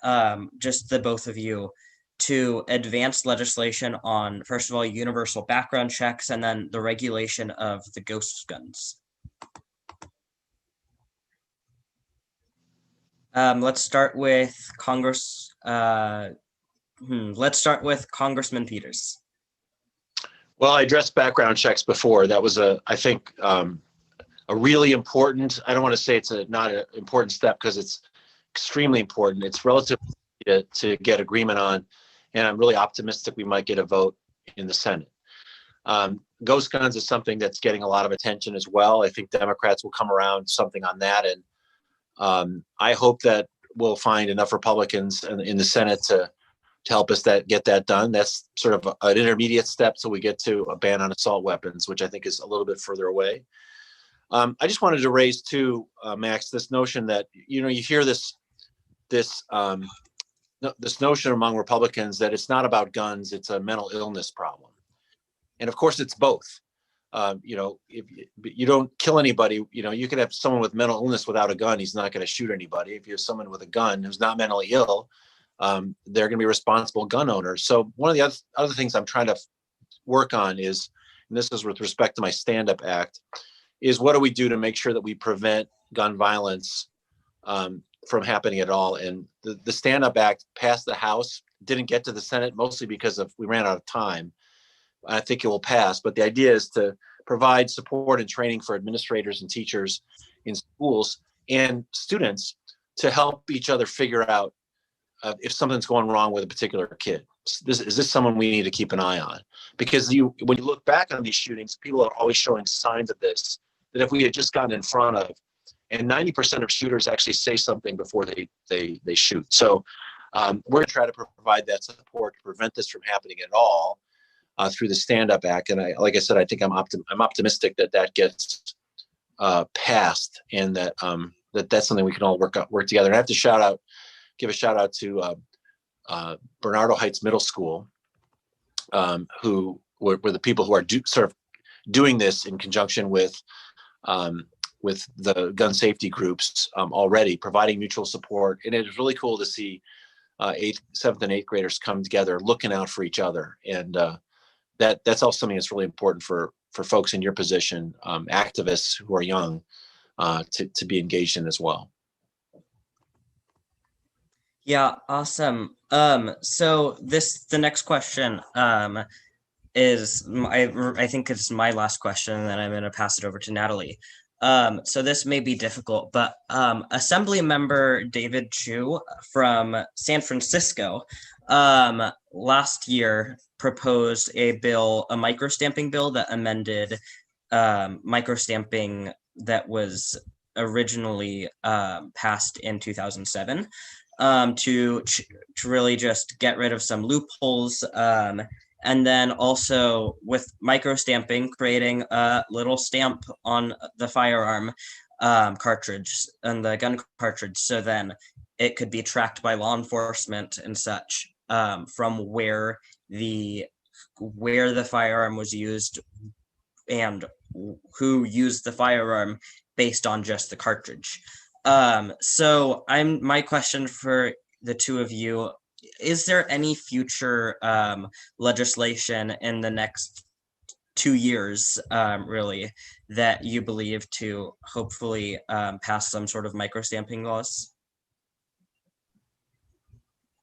Speaker 1: just the both of you, to advance legislation on, first of all, universal background checks and then the regulation of the ghost guns? Let's start with let's start with Congressman Peters.
Speaker 4: Well, I addressed background checks before. That was I think, a really important, I don't want to say it's not an important step because it's extremely important. It's relatively easy to get agreement on, and I'm really optimistic we might get a vote in the Senate. Ghost guns is something that's getting a lot of attention as well. I think Democrats will come around something on that, and I hope that we'll find enough Republicans in the Senate to help us get that done. That's sort of an intermediate step till we get to a ban on assault weapons, which I think is a little bit further away. I just wanted to raise too, Max, this notion that, you hear this notion among Republicans that it's not about guns, it's a mental illness problem. And of course it's both. If you don't kill anybody, you could have someone with mental illness without a gun, he's not going to shoot anybody. If you have someone with a gun who's not mentally ill, they're going to be responsible gun owners. So one of the other things I'm trying to work on is, and this is with respect to my Stand Up Act, is what do we do to make sure that we prevent gun violence from happening at all? And the Stand Up Act passed the House, didn't get to the Senate, mostly because we ran out of time. I think it will pass, but the idea is to provide support and training for administrators and teachers in schools and students to help each other figure out if something's going wrong with a particular kid. Is this someone we need to keep an eye on? Because when you look back on these shootings, people are always showing signs of this, that if we had just gotten in front of, and 90% of shooters actually say something before they shoot. So we're going to try to provide that support to prevent this from happening at all through the Stand Up Act. And like I said, I think I'm optimistic that gets passed, and that's something we can all work together. And I have to give a shout out to Bernardo Heights Middle School, who were the people who are sort of doing this in conjunction with the gun safety groups already, providing mutual support. And it is really cool to see 7th and 8th graders come together, looking out for each other. And that's also something that's really important for folks in your position, activists who are young, to be engaged in as well.
Speaker 1: Yeah, awesome. So the next question is I think it's my last question, and then I'm going to pass it over to Natalie. So this may be difficult, but Assembly Member David Chu from San Francisco last year proposed a microstamping bill that amended microstamping that was originally passed in 2007 to really just get rid of some loopholes. And then also with microstamping, creating a little stamp on the firearm cartridge and the gun cartridge, so then it could be tracked by law enforcement and such, from where the firearm was used and who used the firearm based on just the cartridge. So my question for the two of you, is there any future legislation in the next 2 years, really, that you believe to hopefully pass some sort of microstamping laws?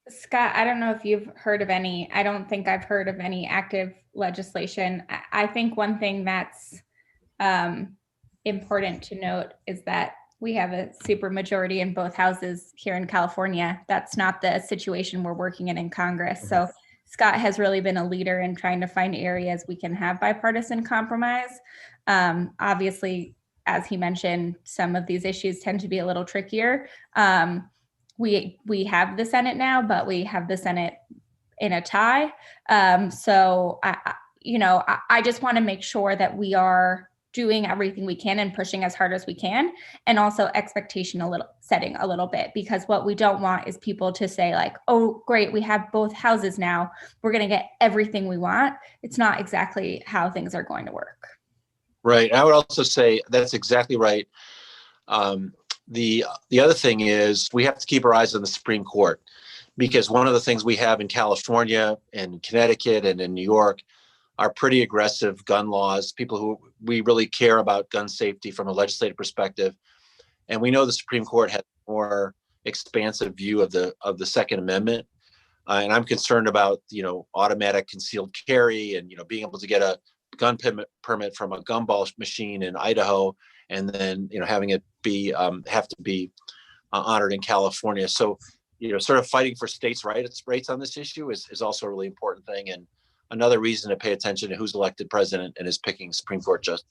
Speaker 2: Scott, I don't know if you've heard of any. I don't think I've heard of any active legislation. I think one thing that's important to note is that we have a super majority in both houses here in California. That's not the situation we're working in Congress. So Scott has really been a leader in trying to find areas we can have bipartisan compromise. Obviously, as he mentioned, some of these issues tend to be a little trickier. We have the Senate now, but we have the Senate in a tie. So I just want to make sure that we are doing everything we can and pushing as hard as we can, and also setting a little bit, because what we don't want is people to say like, oh, great, we have both houses now, we're going to get everything we want. It's not exactly how things are going to work.
Speaker 4: Right. I would also say that's exactly right. The other thing is we have to keep our eyes on the Supreme Court, because one of the things we have in California and Connecticut and in New York are pretty aggressive gun laws, people who we really care about gun safety from a legislative perspective. And we know the Supreme Court has a more expansive view of the Second Amendment. And I'm concerned about, automatic concealed carry and, being able to get a gun permit from a gumball machine in Idaho, and then, having it have to be honored in California. So, sort of fighting for states' rights on this issue is also a really important thing, and another reason to pay attention to who's elected president and is picking Supreme Court justice.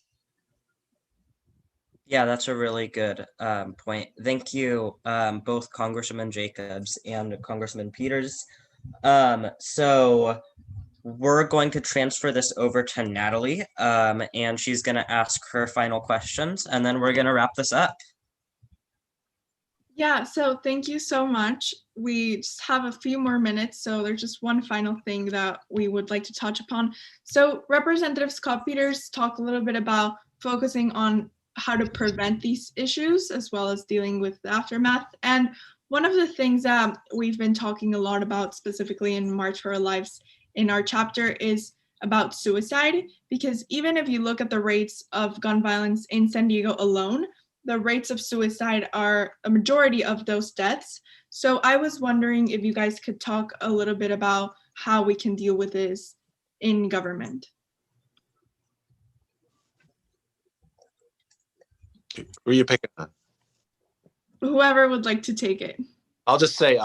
Speaker 1: Yeah, that's a really good point. Thank you, both Congressman Jacobs and Congressman Peters. So we're going to transfer this over to Natalie, and she's going to ask her final questions, and then we're going to wrap this up.
Speaker 3: Yeah, so thank you so much. We just have a few more minutes, so there's just one final thing that we would like to touch upon. So Representative Scott Peters talked a little bit about focusing on how to prevent these issues as well as dealing with the aftermath. And one of the things that we've been talking a lot about specifically in March for Our Lives in our chapter is about suicide, because even if you look at the rates of gun violence in San Diego alone, the rates of suicide are a majority of those deaths. So I was wondering if you guys could talk a little bit about how we can deal with this in government.
Speaker 4: Who are you picking on?
Speaker 3: Whoever would like to take it.
Speaker 4: I'll just say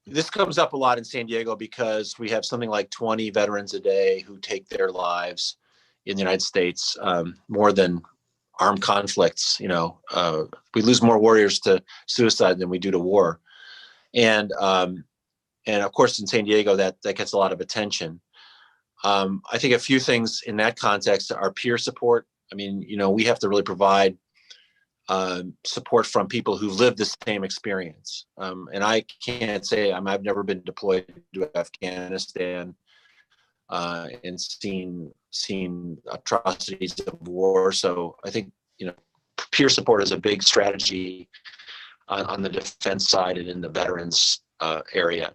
Speaker 4: this comes up a lot in San Diego because we have something like 20 veterans a day who take their lives in the United States, more than armed conflicts. We lose more warriors to suicide than we do to war. And of course, in San Diego, that gets a lot of attention. I think a few things in that context are peer support. I mean, we have to really provide support from people who live the same experience. And I can't say I've never been deployed to Afghanistan and seen atrocities of war. So I think, peer support is a big strategy on the defense side and in the veterans area.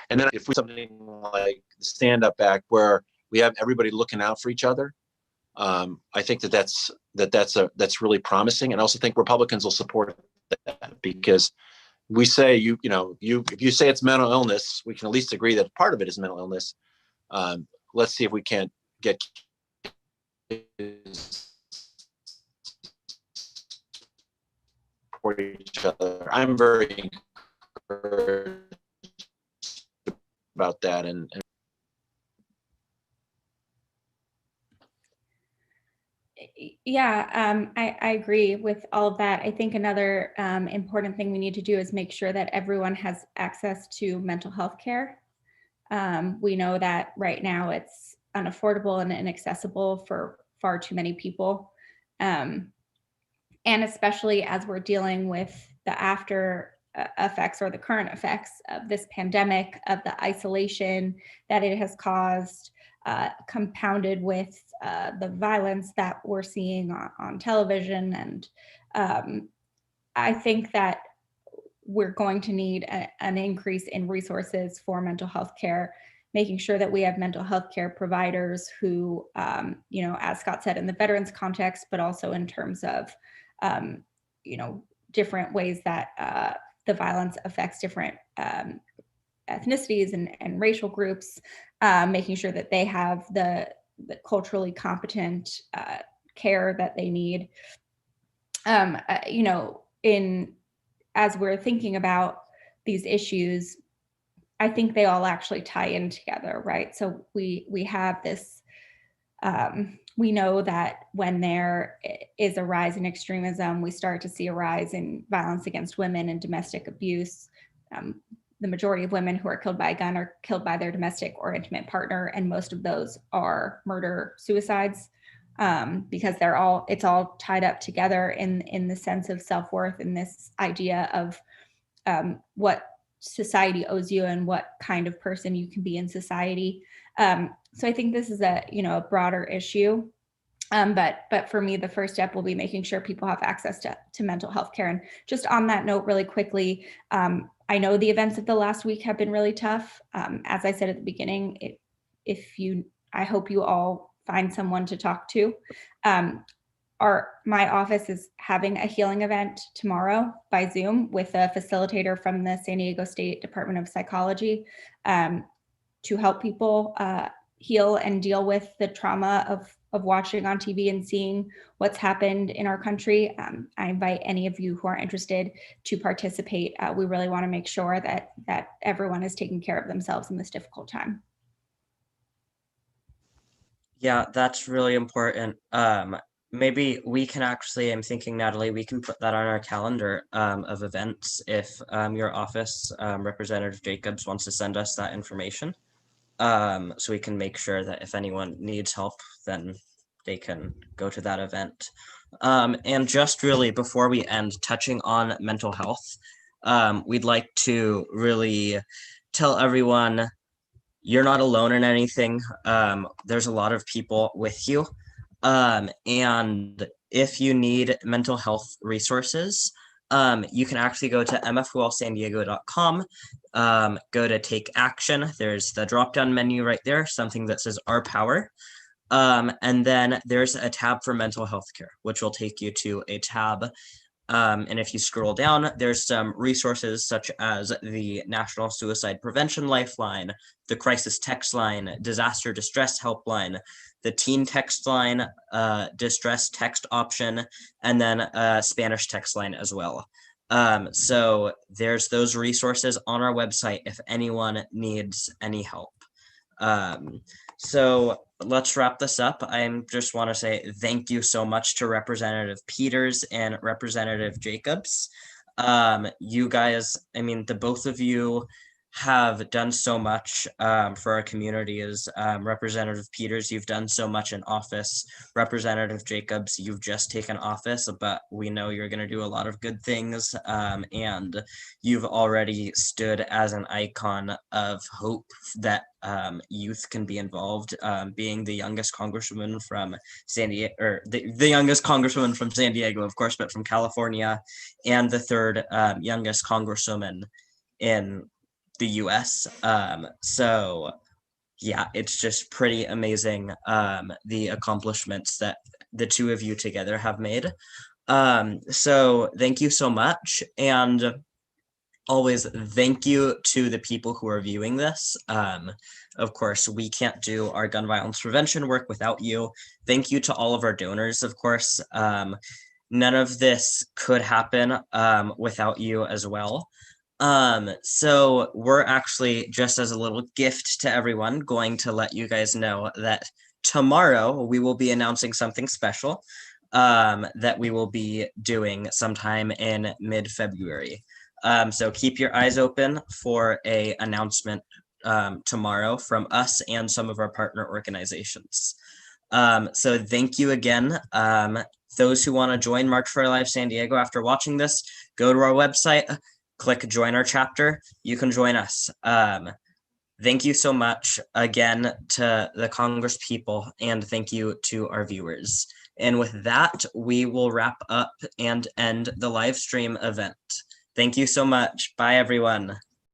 Speaker 4: And then if we something like the Stand Up Act, where we have everybody looking out for each other, I think that's really promising. And I also think Republicans will support that, because we say if you say it's mental illness, we can at least agree that part of it is mental illness. Let's see if we can't get for each other. I'm very encouraged about that.
Speaker 2: Yeah, I agree with all of that. I think another important thing we need to do is make sure that everyone has access to mental health care. We know that right now it's unaffordable and inaccessible for far too many people. And especially as we're dealing with the after effects or the current effects of this pandemic, of the isolation that it has caused, compounded with the violence that we're seeing on television. And I think that we're going to need an increase in resources for mental health care, making sure that we have mental health care providers who, as Scott said, in the veterans context, but also in terms of, um, different ways that the violence affects different ethnicities and racial groups, making sure that they have the culturally competent care that they need. In as we're thinking about these issues, I think they all actually tie in together, right? So we have this. We know that when there is a rise in extremism, we start to see a rise in violence against women and domestic abuse. The majority of women who are killed by a gun are killed by their domestic or intimate partner, and most of those are murder suicides, because it's all tied up together in the sense of self-worth and this idea of what society owes you and what kind of person you can be in society. So I think this is a broader issue. But for me, the first step will be making sure people have access to mental health care. And just on that note, really quickly, I know the events of the last week have been really tough. As I said at the beginning, I hope you all find someone to talk to. My office is having a healing event tomorrow by Zoom with a facilitator from the San Diego State Department of Psychology, to help people heal and deal with the trauma of watching on TV and seeing what's happened in our country. I invite any of you who are interested to participate. We really want to make sure that everyone is taking care of themselves in this difficult time.
Speaker 1: Yeah, that's really important. Maybe we can actually, I'm thinking, Natalie, we can put that on our calendar of events if your office, Representative Jacobs, wants to send us that information. So we can make sure that if anyone needs help, then they can go to that event. And just really before we end, touching on mental health, we'd like to really tell everyone you're not alone in anything. There's a lot of people with you. And if you need mental health resources, you can actually go to mfolsandiego.com, go to Take Action. There's the drop-down menu right there, something that says Our Power. And then there's a tab for mental health care, which will take you to a tab. And if you scroll down, there's some resources such as the National Suicide Prevention Lifeline, the Crisis Text Line, Disaster Distress Helpline, the Teen Text Line, Distress Text Option, and then a Spanish text line as well. So there's those resources on our website if anyone needs any help. So let's wrap this up. I just want to say thank you so much to Representative Peters and Representative Jacobs. You guys, the both of you have done so much for our community. As Representative Peters, you've done so much in office. Representative Jacobs, you've just taken office, but we know you're going to do a lot of good things, and you've already stood as an icon of hope that youth can be involved, being the youngest congresswoman from San Diego, or the youngest congresswoman from San Diego, of course, but from California, and the third youngest congresswoman in the US. So yeah, it's just pretty amazing, the accomplishments that the two of you together have made. So thank you so much. And always thank you to the people who are viewing this. Of course, we can't do our gun violence prevention work without you. Thank you to all of our donors, of course. None of this could happen without you as well. So we're actually, just as a little gift to everyone, going to let you guys know that tomorrow we will be announcing something special. that we will be doing sometime in mid-February. So keep your eyes open for a announcement tomorrow from us and some of our partner organizations. So thank you again. Those who want to join March for Our Lives San Diego after watching this, go to our website, click join our chapter. You can join us. Thank you so much again to the Congress people, and thank you to our viewers. And with that, we will wrap up and end the live stream event. Thank you so much. Bye, everyone.